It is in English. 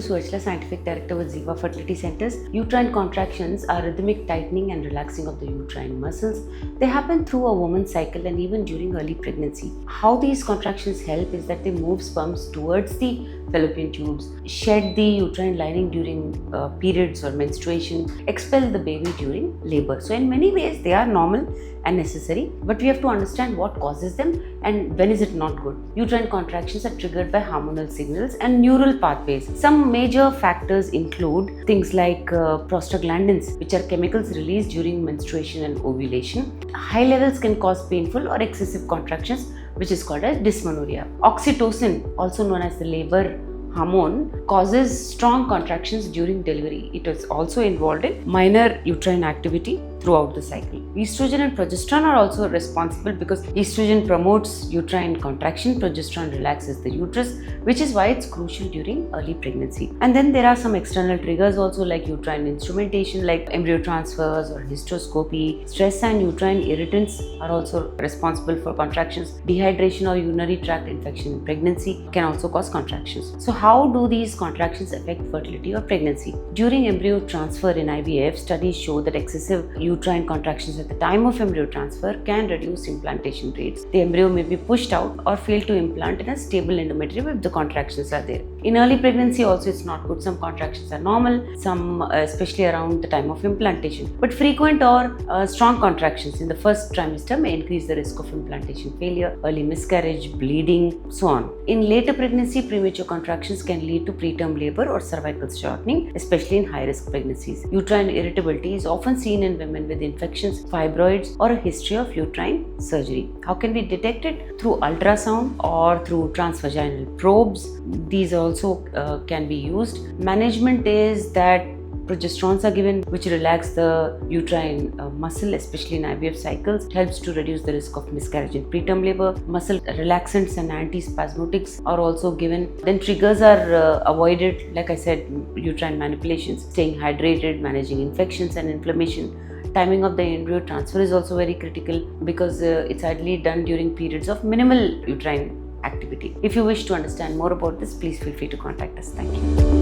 Suachla, Scientific Director with Ziva Fertility Centers. Uterine contractions are rhythmic tightening and relaxing of the uterine muscles. They happen through a woman's cycle and even during early pregnancy. How these contractions help is that they move sperms towards the fallopian tubes, shed the uterine lining during periods or menstruation, expel the baby during labor. So in many ways they are normal and necessary, but we have to understand what causes them and when is it not good. Uterine contractions are triggered by hormonal signals and neural pathways. Some major factors include things like prostaglandins, which are chemicals released during menstruation and ovulation. High levels can cause painful or excessive contractions, which is called as dysmenorrhea. Oxytocin, also known as the labor hormone, causes strong contractions during delivery. It is also involved in minor uterine activity throughout the cycle. Estrogen and progesterone are also responsible because estrogen promotes uterine contraction, progesterone relaxes the uterus, which is why it's crucial during early pregnancy. And then there are some external triggers also, like uterine instrumentation, like embryo transfers or hysteroscopy. Stress and uterine irritants are also responsible for contractions. Dehydration or urinary tract infection in pregnancy can also cause contractions. So how do these contractions affect fertility or pregnancy? During embryo transfer in IVF, studies show that excessive uterine contractions at the time of embryo transfer can reduce implantation rates. The embryo may be pushed out or fail to implant in a stable endometrium if the contractions are there. In early pregnancy also it's not good. Some contractions are normal, some especially around the time of implantation. But frequent or strong contractions in the first trimester may increase the risk of implantation failure, early miscarriage, bleeding, so on. In later pregnancy, premature contractions can lead to preterm labor or cervical shortening, especially in high-risk pregnancies. Uterine irritability is often seen in women with infections, fibroids, or a history of uterine surgery. How can we detect it? Through ultrasound or through transvaginal probes. These also can be used. Management is that progesterones are given, which relax the uterine muscle, especially in IVF cycles. It helps to reduce the risk of miscarriage in preterm labor. Muscle relaxants and antispasmodics are also given. Then triggers are avoided, like I said, uterine manipulations, staying hydrated, managing infections and inflammation. Timing of the embryo transfer is also very critical because it's ideally done during periods of minimal uterine activity. If you wish to understand more about this, please feel free to contact us. Thank you.